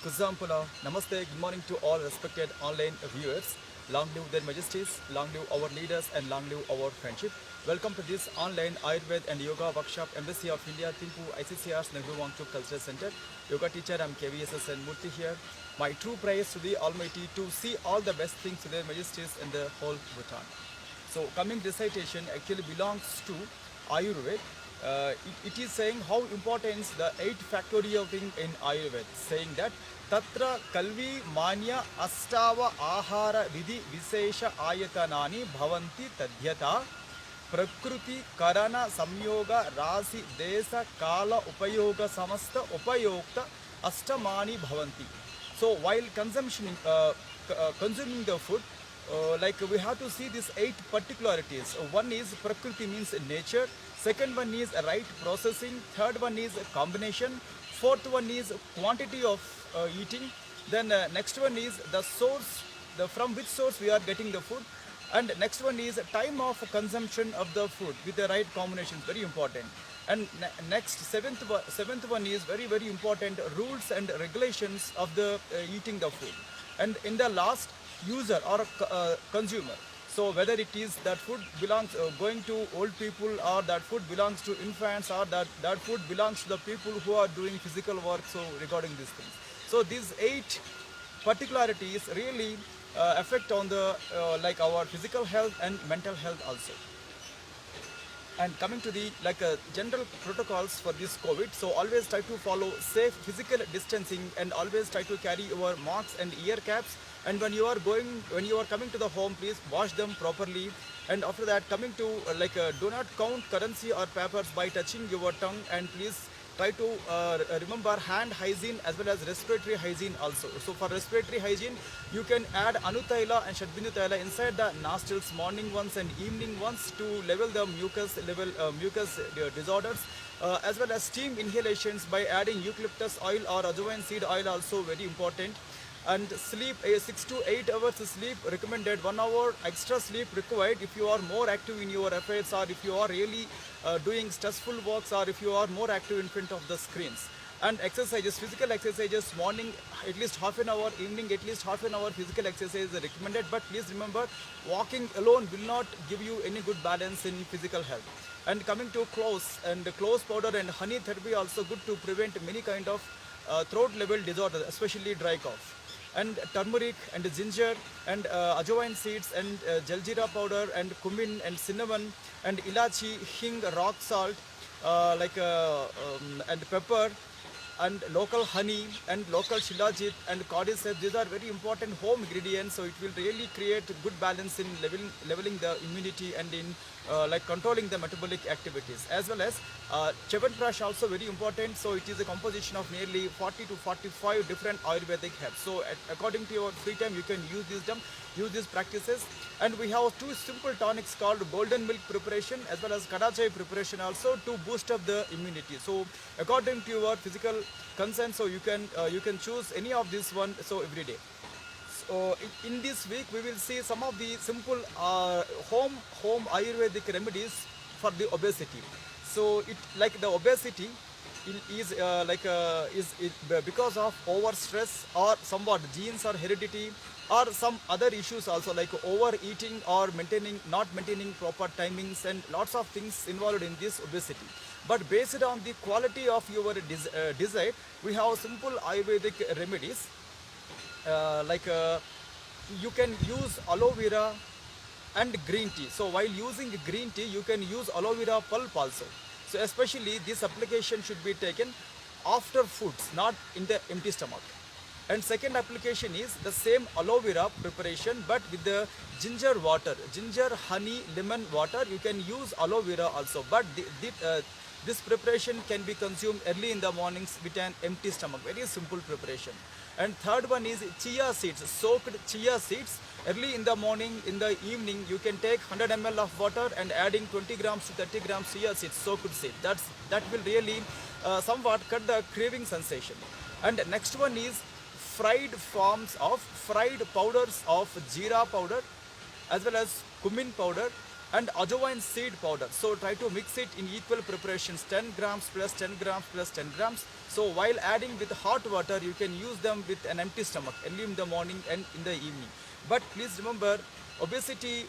Kuzampula, Namaste, good morning to all respected online viewers. Long live their majesties, long live our leaders, and long live our friendship. Welcome to this online Ayurveda and Yoga workshop, Embassy of India, Timpu, ICCR's Nehru Wangchuk Cultural Center. Yoga teacher, I'm KVSS and Murthy here. My true praise to the Almighty to see all the best things to their majesties in the whole Bhutan. So coming recitation actually belongs to Ayurveda. It is saying how important the 8 factorial thing in Ayurveda, saying that Tatra Kalvi Manya Astava Ahara Vidhi Visesha Ayatanani Bhavanti Tadhyata Prakruti Karana Samyoga Rasi Desa Kala Upayoga Samasta Upayokta Astamani Bhavanti. So while consuming the food, like we have to see these 8 particularities. One is Prakriti means nature. Second one is right processing. Third one is combination. Fourth one is quantity of eating. Then next one is the source, from which source we are getting the food. And next one is time of consumption of the food with the right combinations, very important. And next seventh one is very important, rules and regulations of the eating the food. And in the last, user or consumer. So whether it is that food belongs going to old people, or that food belongs to infants, or that food belongs to the people who are doing physical work. So regarding these things, so these 8 particularities really affect on the like our physical health and mental health also. And coming to the general protocols for this COVID, so always try to follow safe physical distancing, and always try to carry your masks and ear caps. And when you are coming to the home, please wash them properly. And after that, coming to do not count currency or papers by touching your tongue, and please try to remember hand hygiene as well as respiratory hygiene also. So for respiratory hygiene, you can add Anutaila and Shadbindu Taila inside the nostrils morning once and evening once to level the mucus disorders, as well as steam inhalations by adding eucalyptus oil or ajwain seed oil also, very important. And sleep, 6 to 8 hours sleep recommended, 1 hour extra sleep required if you are more active in your affairs, or if you are really doing stressful works, or if you are more active in front of the screens. And exercises, physical exercises, morning at least half an hour, evening at least half an hour physical exercise is recommended. But please remember, walking alone will not give you any good balance in physical health. And coming to cloves, and cloves powder and honey therapy also good to prevent many kind of throat level disorders, especially dry cough. And turmeric and ginger and ajwain seeds and jaljeera powder and cumin and cinnamon and ilachi, hing, rock salt, and pepper, and local honey and local shilajit and cordyceps. These are very important home ingredients, so it will really create good balance in leveling the immunity, and in controlling the metabolic activities, as well as Chyawanprash also very important. So it is a composition of nearly 40 to 45 different Ayurvedic herbs. So according to your free time, you can use these practices. And we have 2 simple tonics called golden milk preparation as well as kadachai preparation also, to boost up the immunity. So according to your physical concern, so you can choose any of these one, so every day. So in this week we will see some of the simple home Ayurvedic remedies for the obesity. So it, like the obesity is because of over stress, or somewhat genes or heredity, or some other issues also, like overeating or not maintaining proper timings, and lots of things involved in this obesity. But based on the quality of your diet, we have simple Ayurvedic remedies, you can use aloe vera and green tea. So while using green tea, you can use aloe vera pulp also. So especially this application should be taken after foods, not in the empty stomach. And second application is the same aloe vera preparation, but with the ginger water, ginger, honey, lemon water. You can use aloe vera also, but this preparation can be consumed early in the mornings with an empty stomach. Very simple preparation. And third one is chia seeds, soaked chia seeds. Early in the morning, in the evening, you can take 100 ml of water and adding 20 grams to 30 grams chia seeds, soaked seed. That will really somewhat cut the craving sensation. And next one is fried powders of jeera powder, as well as cumin powder, and ajwain seed powder. So try to mix it in equal preparations, 10 grams plus 10 grams plus 10 grams. So while adding with hot water, you can use them with an empty stomach, early in the morning and in the evening. But please remember, obesity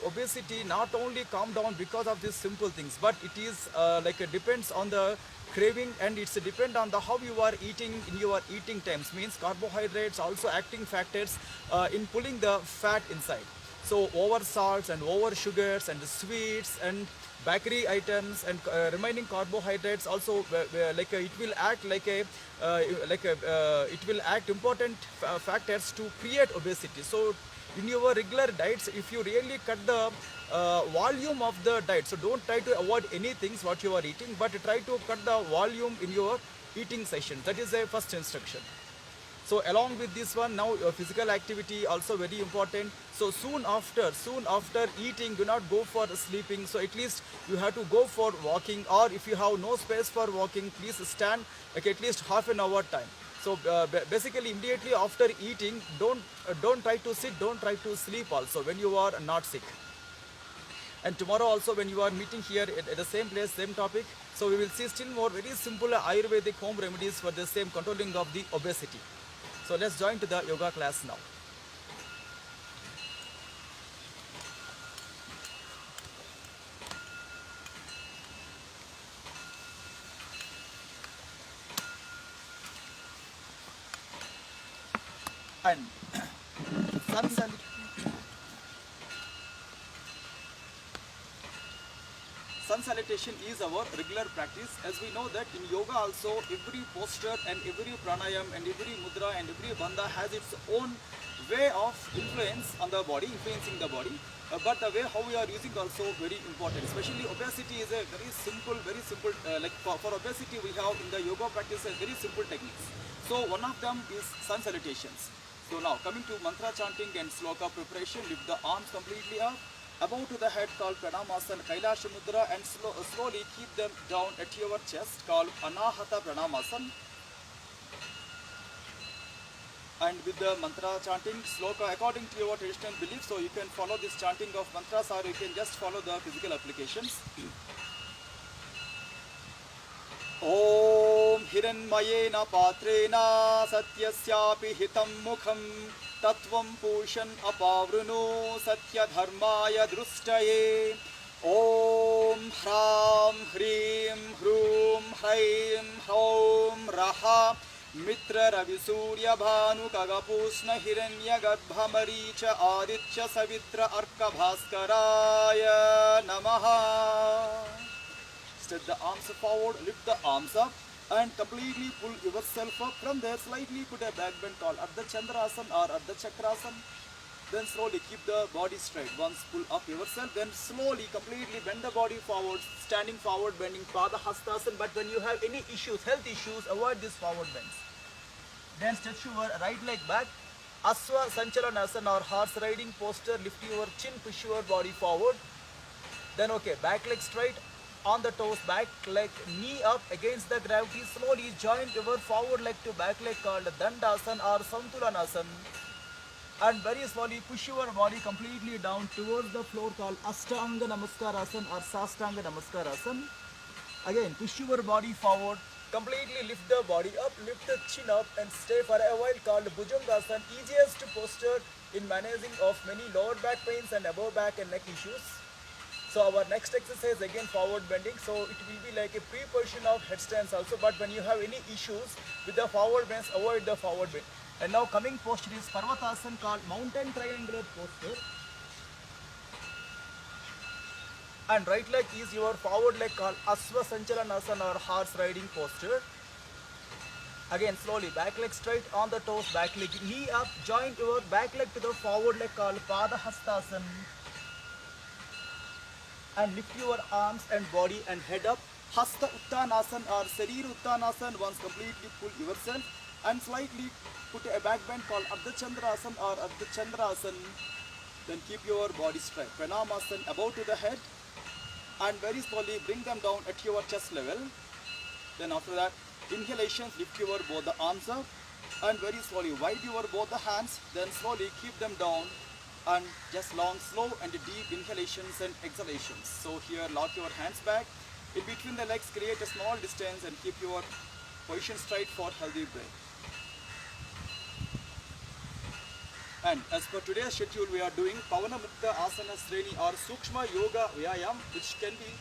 not only calm down because of these simple things, but it is depends on the craving, and it's depend on the how you are eating in your eating times. Means carbohydrates also acting factors in pulling the fat inside. So over salts and over sugars and sweets and bakery items and remaining carbohydrates also it will act it will act important factors to create obesity. So in your regular diets, if you really cut the volume of the diet, so don't try to avoid anything what you are eating, but try to cut the volume in your eating session. That is a first instruction. So along with this one, now physical activity also very important. So soon after eating, do not go for sleeping. So at least you have to go for walking, or if you have no space for walking, please stand like at least half an hour time. So basically immediately after eating, don't try to sit, don't try to sleep also when you are not sick. And tomorrow also when you are meeting here at the same place, same topic, so we will see still more very simple Ayurvedic home remedies for the same controlling of the obesity. So let's join to the yoga class now. And sun salutation is our regular practice. As we know that in yoga also, every posture and every pranayam and every mudra and every bandha has its own way of influencing the body. But the way how we are using also very important. Especially obesity is a very simple for obesity we have in the yoga practice a very simple techniques. So one of them is sun salutations. So now coming to mantra chanting and sloka preparation, lift the arms completely up above to the head called Pranamasana, Kailasha Mudra, and slowly keep them down at your chest called Anahata Pranamasana. And with the mantra chanting, sloka according to your traditional belief, so you can follow this chanting of mantras or you can just follow the physical applications. Om Hiranmayena Patrena Satyasyapi Hitam Mukham Tatvam Pushan Apavruno Satya Dharmaya Drustaye. Om Hram Hrim Hrum Hraim Hraum Raha Mitra Ravi Surya Bhanu Kagapusna Hiranya Garbha Maricha Aditya Savitra Arka Bhaskaraya Namaha. Stretch the arms forward, lift the arms up and completely pull yourself up. From there, slightly put a back bend called Ardha Chandrasana or Ardha Chakrasana. Then slowly keep the body straight. Once pull up yourself, then slowly completely bend the body forward, standing forward, bending Pada Hastasana. But when you have any issues, health issues, avoid this forward bends. Then stretch your right leg back. Aswa Sanchalanasana or horse riding posture. Lift your chin, push your body forward. Then okay, back leg straight. On the toes, back leg, knee up against the gravity. Slowly join your forward leg to back leg called Dandasana or Santulanasana. And very slowly push your body completely down towards the floor called Ashtanga Namaskarasana or Sastanga Namaskarasana. Again, push your body forward, completely lift the body up, lift the chin up and stay for a while called Bhujangasana. Easiest posture in managing of many lower back pains and above back and neck issues. So our next exercise again forward bending. So it will be like a pre-position of headstands also. But when you have any issues with the forward bends, avoid the forward bend. And now coming posture is Parvatasana called mountain triangular posture. And right leg is your forward leg called Asva Sanchalanasana or horse riding posture. Again slowly back leg straight on the toes, back leg knee up, join your back leg to the forward leg called Pada Hastasana. And lift your arms and body and head up. Hasta Uttanasana or Sarira Uttanasana. Once completely pull yourself and slightly put a back bend called Ardha Chandrasana or Ardha Chandrasana. Then keep your body straight. Pranamasana above to the head and very slowly bring them down at your chest level. Then after that, inhalations, lift your both the arms up and very slowly wide your both the hands. Then slowly keep them down and just long, slow and deep inhalations and exhalations. So here lock your hands back. In between the legs, create a small distance and keep your position straight for healthy breath. And as per today's schedule, we are doing Pavana Mukta Asana Sreni or Sukshma Yoga Vyayam, which can be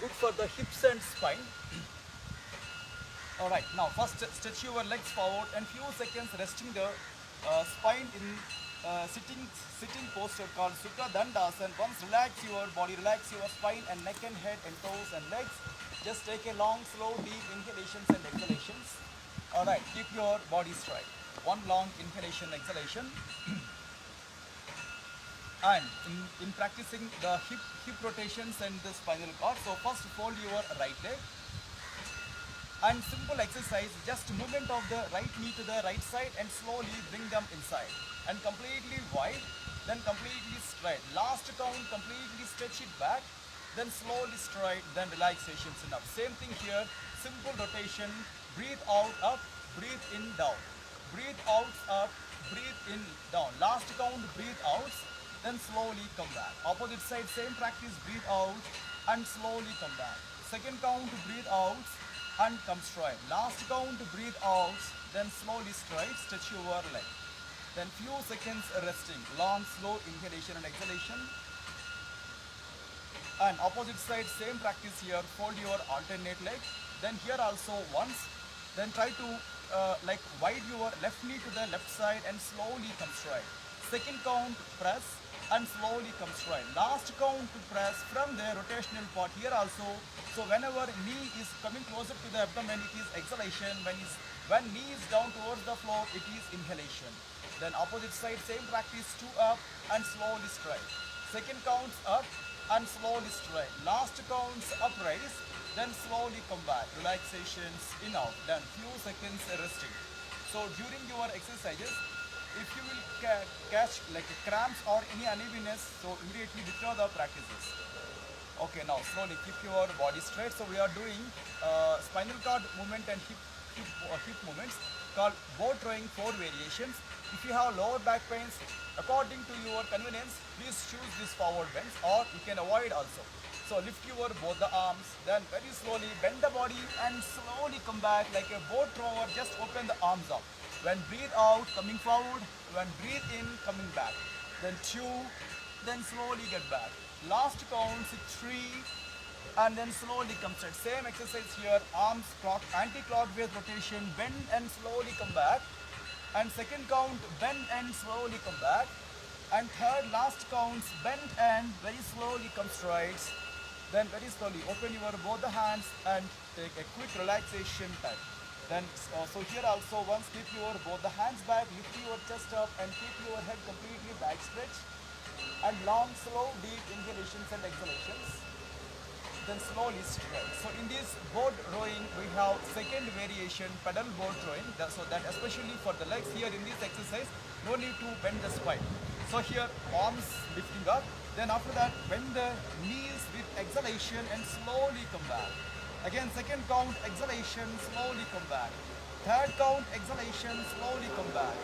good for the hips and spine. Alright, now first stretch your legs forward and few seconds resting the spine in sitting posture called Sukha Dandasana. Once relax your body, relax your spine and neck and head and toes and legs. Just take a long, slow, deep inhalations and exhalations. Alright, keep your body straight. One long inhalation, exhalation. And in practicing the hip rotations and the spinal cord, so first fold your right leg. And simple exercise, just movement of the right knee to the right side and slowly bring them inside. And completely wide, then completely straight. Last count, completely stretch it back, then slowly straight, then relaxations enough. Same thing here, simple rotation, breathe out, up, breathe in, down. Breathe out, up, breathe in, down. Last count, breathe out, then slowly come back. Opposite side, same practice, breathe out and slowly come back. Second count, breathe out and come straight. Last count, breathe out, then slowly straight, stretch your leg. Then few seconds resting, long, slow inhalation and exhalation. And opposite side, same practice here, fold your alternate leg. Then here also once, then try to like wide your left knee to the left side and slowly come straight. Second count, press and slowly come straight. Last count to press from the rotational part here also. So whenever knee is coming closer to the abdomen, it is exhalation. When knee is down towards the floor, it is inhalation. Then opposite side, same practice, two up and slowly straight. Second counts up and slowly straight. Last counts up, raise, then slowly come back. Relaxations in out. Then few seconds resting. So during your exercises, if you will catch like cramps or any unevenness, so immediately withdraw the practices. Okay, now slowly keep your body straight. So we are doing spinal cord movement and hip movements called boat rowing 4 variations. If you have lower back pains, according to your convenience, please choose this forward bends or you can avoid also. So lift your both the arms, then very slowly bend the body and slowly come back like a boat rower. Just open the arms up. When breathe out, coming forward. When breathe in, coming back. Then 2, then slowly get back. Last counts 3, and then slowly come straight. Same exercise here, arms anti-clockwise rotation, bend and slowly come back. And second count, bend and slowly come back. And third, last counts, bend and very slowly come straight. Then very slowly open your both the hands and take a quick relaxation time. Then so here also once keep your both the hands back, lift your chest up and keep your head completely back stretch. And long, slow, deep inhalations and exhalations. Then slowly straight. So in this boat rowing, we have second variation, pedal boat rowing. So that especially for the legs here in this exercise, no need to bend the spine. So here arms lifting up. Then after that, bend the knees with exhalation and slowly come back. Again, second count, exhalation, slowly come back. Third count, exhalation, slowly come back.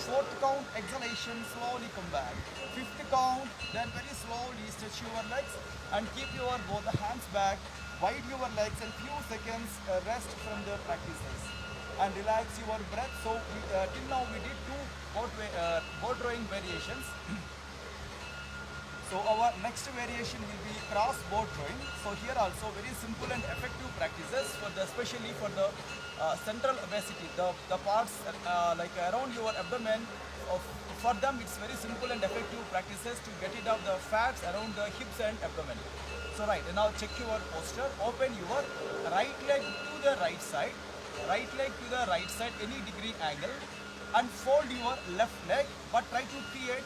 Fourth count, exhalation, slowly come back. Fifth count, then very slowly stretch your legs and keep your both the hands back. Wide your legs and few seconds rest from the practices. And relax your breath. So till now we did 2 boat rowing variations. So our next variation will be cross boat rowing. So here also very simple and effective practices for the especially for the central obesity, the parts like around your abdomen. For them it's very simple and effective practices to get rid of the fats around the hips and abdomen. So right, now check your posture. Open your right leg to the right side, any degree angle, and fold your left leg, but try to create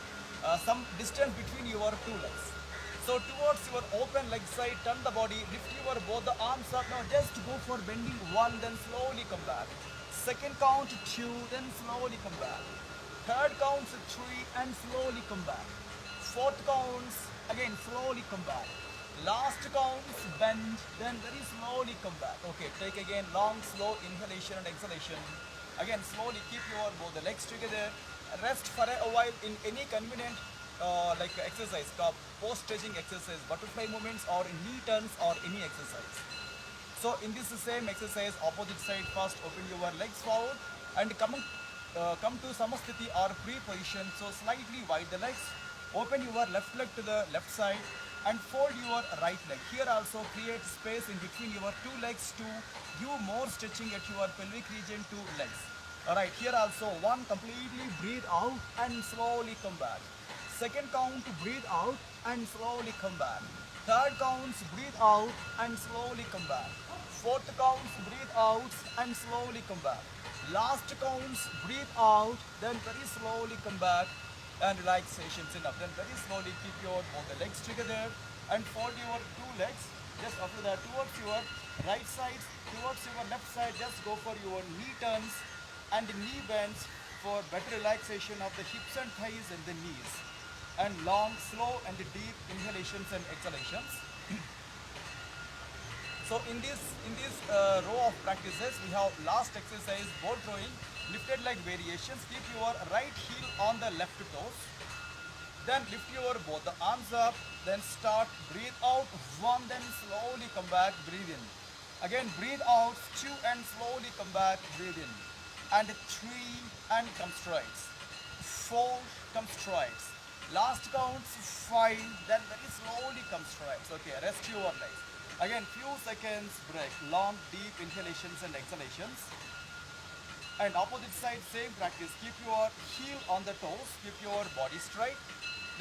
some distance between your 2 legs. So towards your open leg side, turn the body, lift your both the arms up. Now just go for bending 1, then slowly come back. Second count 2, then slowly come back. Third count 3 and slowly come back. Fourth counts again slowly come back. Last counts bend, then very slowly come back. Okay, take again long slow inhalation and exhalation. Again slowly keep your both the legs together. Rest for a while in any convenient like exercise, post stretching exercise, butterfly movements or knee turns or any exercise. So in this same exercise, opposite side first open your legs forward and come to samasthiti or pre-position. So slightly wide the legs. Open your left leg to the left side and fold your right leg. Here also create space in between your two legs to give more stretching at your pelvic region to legs. Alright, here also one completely breathe out and slowly come back. Second count, breathe out and slowly come back. Third counts, breathe out and slowly come back. Fourth counts, breathe out and slowly come back. Last counts, breathe out, then very slowly come back and relaxation's enough. Then very slowly keep your both the legs together and fold your two legs. Just after that, towards your right side, towards your left side, just go for your knee turns and knee bends for better relaxation of the hips and thighs and the knees. And long, slow and deep inhalations and exhalations. So in this row of practices, we have last exercise, boat rowing, lifted leg variations. Keep your right heel on the left toes. Then lift your both the arms up. Then start, breathe out, one, then slowly come back, breathe in. Again, breathe out, two, and slowly come back, breathe in. And three, and come straight. Four, come straight. Last counts, five, then very slowly come straight. Okay, rest your legs. Again, few seconds break, long, deep inhalations and exhalations. And opposite side, same practice. Keep your heel on the toes, keep your body straight.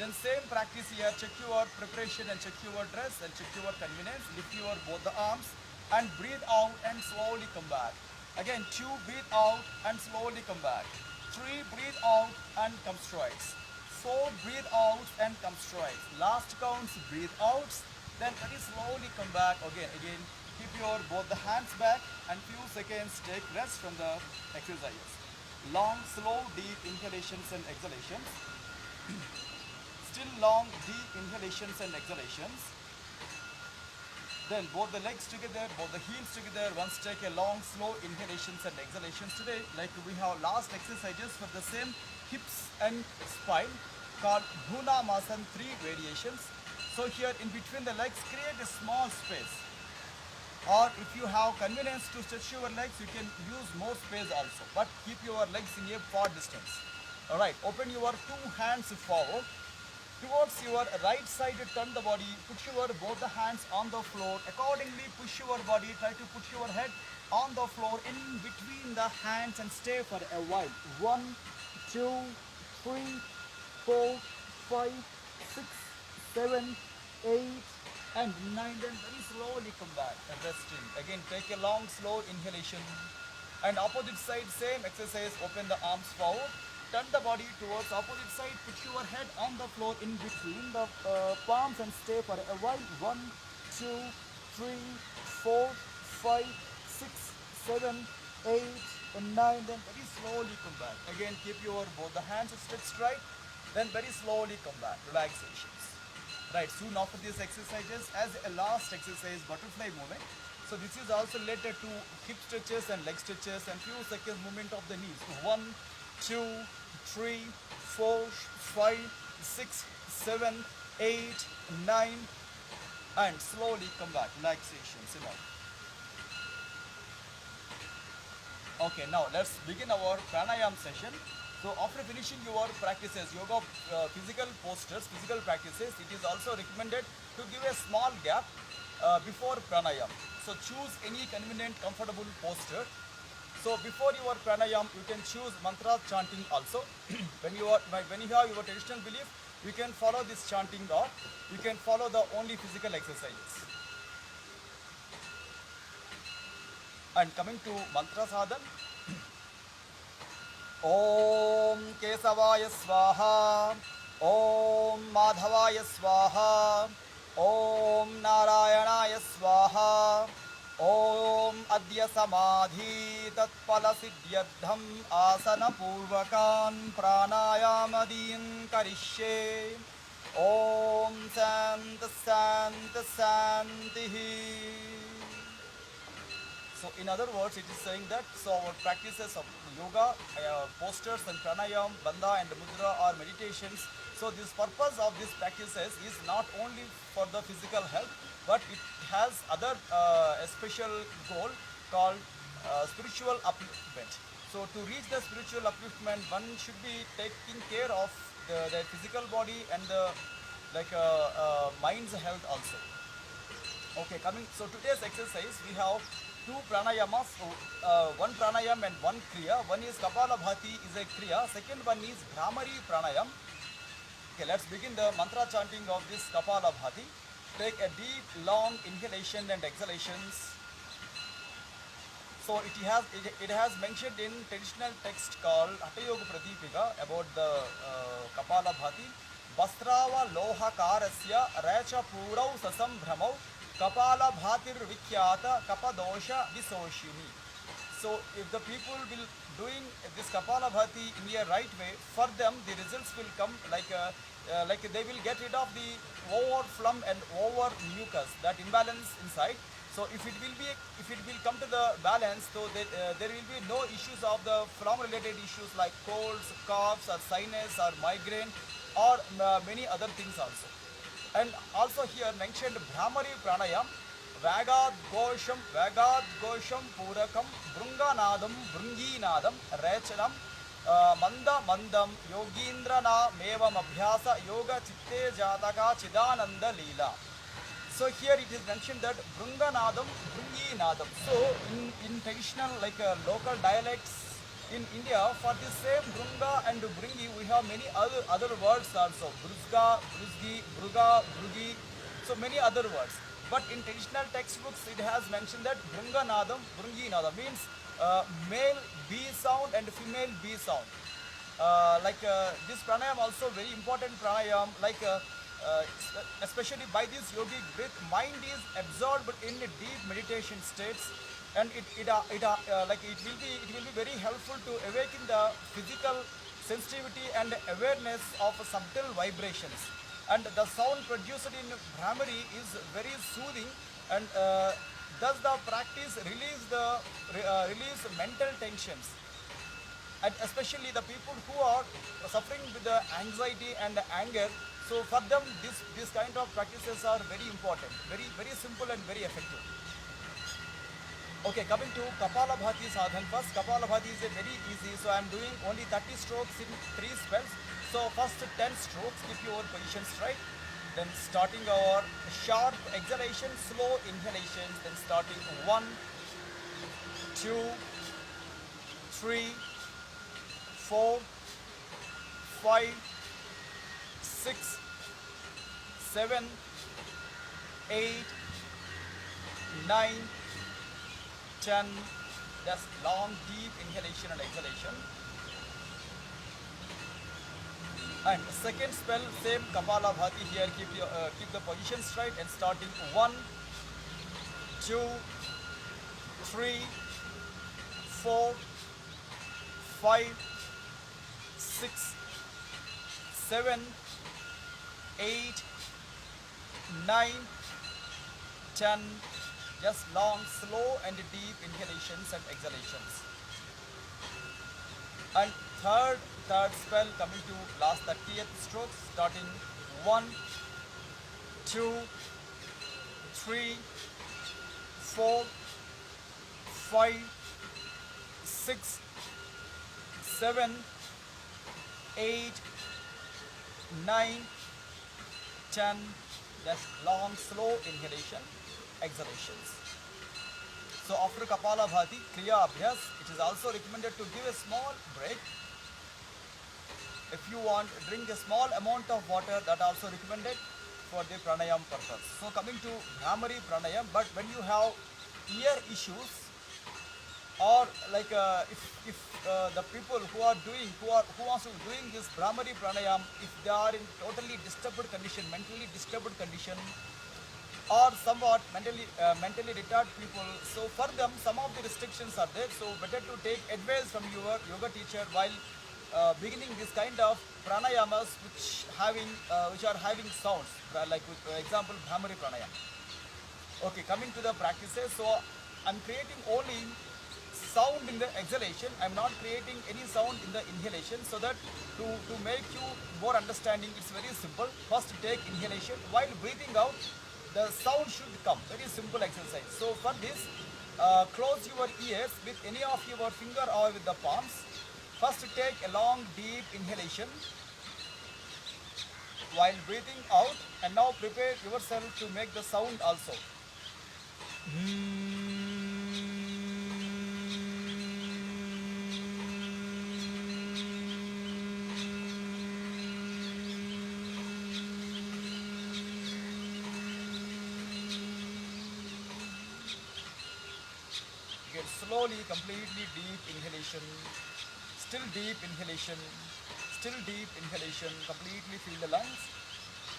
Then same practice here, check your preparation and check your dress and check your convenience. Lift your both the arms and breathe out and slowly come back. Again, two, breathe out and slowly come back. Three, breathe out and come straight. Four, breathe out and come straight. Last counts, breathe out, then very slowly come back. Again, keep your both the hands back and few seconds take rest from the exercises. Long, slow, deep inhalations and exhalations. Still long, deep inhalations and exhalations. Then both the legs together, both the heels together. Once take a long, slow inhalations and exhalations today. Like we have last exercises for the same hips and spine called Bhunamasan 3 variations. So here in between the legs, create a small space. Or if you have convenience to stretch your legs, you can use more space also. But keep your legs in a far distance. Alright, open your two hands forward. Towards your right side, turn the body, put your both the hands on the floor. Accordingly, push your body, try to put your head on the floor in between the hands and stay for a while. 1, 2, 3, 4, 5, 6, 7, 8, and 9. Then very slowly come back and resting. Again, take a long, slow inhalation. And opposite side, same exercise, open the arms forward. Turn the body towards opposite side, put your head on the floor in between the palms and stay for a while. 1, 2, 3, 4, 5, 6, 7, 8, and 9. Then very slowly come back. Again, keep your both the hands stretched right. Then very slowly come back. Relaxations. Right, soon after these exercises, as a last exercise, butterfly movement. So this is also related to hip stretches and leg stretches and few seconds movement of the knees. 1, 2, 3, 4, 5, 6, 7, 8, 9, and slowly come back. Relaxations. Okay, now let's begin our pranayam session. So after finishing your practices, yoga physical postures, physical practices, it is also recommended to give a small gap before pranayam. So choose any convenient, comfortable posture. So before your pranayam, you can choose mantra chanting also. when you have your traditional belief, you can follow this chanting or you can follow the only physical exercises. And coming to mantra sadhan, Om Kesavaya Swaha, Om Madhavaya Swaha, Om Narayanaya Swaha, Om Adya Samadhi Tatpala Siddhyardham Asana Purvakan Pranayamadin Karishye. Om Sant Sant Santihi. So in other words, it is saying that our practices of yoga, postures and pranayam, bandha and mudra or meditations So this purpose of these practices is not only for the physical health, but it has other a special goal called spiritual upliftment. So to reach the spiritual upliftment, one should be taking care of the physical body and the mind's health also. Okay, coming. So today's exercise we have two pranayamas. So, one pranayam and one kriya. One is Kapalabhati is a kriya. Second one is Bhramari pranayam. Okay, let's begin the mantra chanting of this Kapalabhati. Take a deep, long inhalation and exhalations. So it has mentioned in traditional text called Hatayoga Pradipika about the Kapalabhati. Bastrava loha karasya recha purau sasam bhramau Kapalabhatir vikyata kapadosha visoshini. So if the people will doing this Kapalabhati in a right way, for them the results will come like they will get rid of the overflow and over mucus, that imbalance inside. So if it will come to the balance, so that, there will be no issues of the phlegm related issues like colds, coughs, or sinus, or migraine, or many other things also. And also here mentioned Bhramari pranayam, Vagad Gosham Purakam, Brunganadam, Brunginadam, Rechanam, Mandam, Yogindra Mevam Abhyasa, Yoga Chitte Jataka, Chidananda Leela. So here it is mentioned that Brunganadam, Brunginadam. So in traditional local dialects in India, for the same Brunga and Brungi, we have many other words also. Bruzga, Bruzgi, Bruga, Brugi, so many other words. But in traditional textbooks, it has mentioned that Brunganadam, Brunginadam means male B sound and female B sound. This pranayam also very important pranayam, especially by this yogic breath, mind is absorbed in deep meditation states, and it will be very helpful to awaken the physical sensitivity and awareness of subtle vibrations. And the sound produced in Bhramari is very soothing, and thus the practice release mental tensions, and especially the people who are suffering with the anxiety and anger. So for them, this kind of practices are very important, very simple and very effective. Okay, coming to Kapalabhati sadhan first. Kapalabhati is a very easy. So I am doing only 30 strokes in 3 spells. So first 10 strokes, keep your position straight. Then starting our sharp exhalation, slow inhalations. Then starting 1, 2, 3, 4, 5, 6, 7, 8, 9, 10. That's long deep inhalation and exhalation. And second spell, same Kapalabhati here, keep the position straight and starting 1, 2, 3, 4, 5, 6, 7, 8, 9, 10. Just long, slow and deep inhalations and exhalations. And third spell, coming to last 30th strokes, starting 1, 2, 3, 4, 5, 6, 7, 8, 9, 10. That's long, slow inhalation, exhalations. So after Kapalabhati, Kriya Abhyas, it is also recommended to give a small break. If you want, drink a small amount of water, that also recommended for the pranayam purpose. So coming to Bhramari pranayam, but when you have ear issues, or if the people who wants to doing this Bhramari pranayam, if they are in totally disturbed condition, mentally disturbed condition, or somewhat mentally retarded people, so for them some of the restrictions are there. So better to take advice from your yoga teacher while beginning this kind of pranayamas which are having sounds, like example Bhramari pranayam. Okay, coming to the practices. So I'm creating only sound in the exhalation. I'm not creating any sound in the inhalation, so that to make you more understanding, it's very simple. First take inhalation. While breathing out, the sound should come. Very simple exercise. So for this, close your ears with any of your finger or with the palms. First take a long deep inhalation while breathing out, and now prepare yourself to make the sound also. Get slowly, completely deep inhalation, still deep inhalation, still deep inhalation, completely fill the lungs.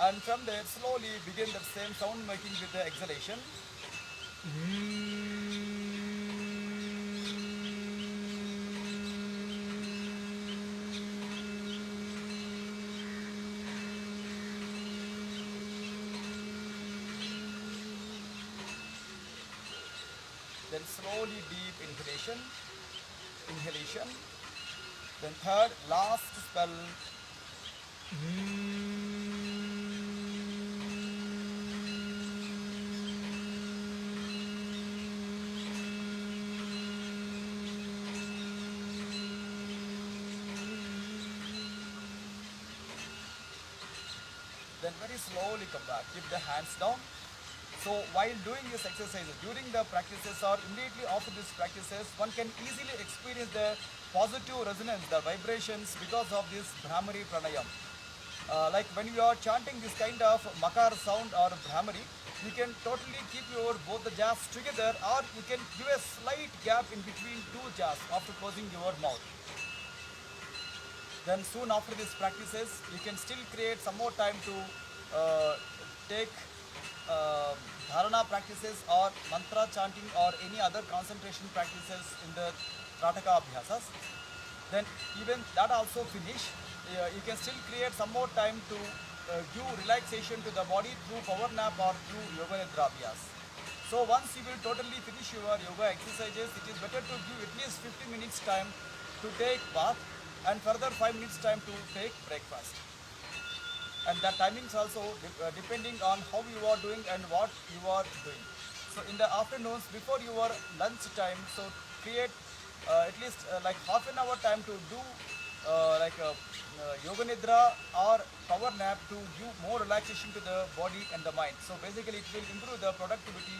And from there, slowly begin the same sound making with the exhalation. Then slowly deep inhalation, inhalation. Then third, last spell. Then very slowly come back. Keep the hands down. So while doing this exercise, during the practices or immediately after these practices, one can easily experience the positive resonance, the vibrations because of this Brahmari Pranayam. Like when you are chanting this kind of makar sound or Brahmari, you can totally keep your both the jaws together, or you can give a slight gap in between two jaws after closing your mouth. Then soon after these practices, you can still create some more time to take dharana practices or mantra chanting or any other concentration practices in the Trataka Abhyasas. Then even that also finish, you can still create some more time to give relaxation to the body through power nap or through yoga nidra abhyas. So once you will totally finish your yoga exercises, it is better to give at least 50 minutes time to take bath and further 5 minutes time to take breakfast. And the timings also depending on how you are doing and what you are doing. So in the afternoons before your lunch time, so create at least like half an hour time to do like yoga nidra or power nap to give more relaxation to the body and the mind. So basically it will improve the productivity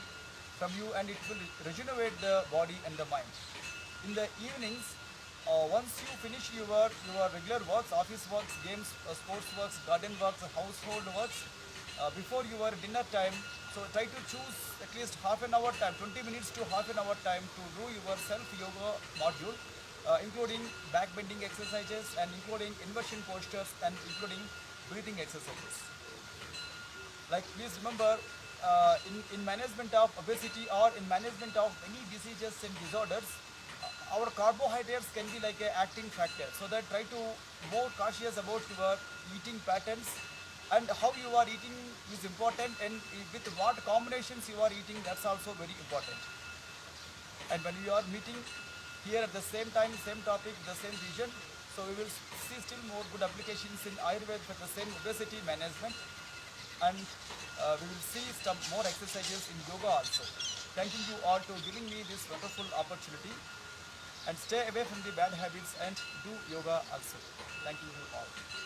from you and it will regenerate the body and the mind. In the evenings, once you finish your regular works, office works, games, sports works, garden works, household works, before your dinner time, so try to choose at least half an hour time, 20 minutes to half an hour time to do your self yoga module, including back bending exercises and including inversion postures and including breathing exercises. Like please remember, in management of obesity or in management of any diseases and disorders, our carbohydrates can be like a acting factor. So that try to more cautious about your eating patterns and how you are eating is important, and with what combinations you are eating, that's also very important. And when we are meeting here at the same time, same topic, the same vision, so we will see still more good applications in Ayurveda for the same obesity management, and we will see some more exercises in yoga also. Thanking you all to giving me this wonderful opportunity, and stay away from the bad habits and do yoga also. Thank you all.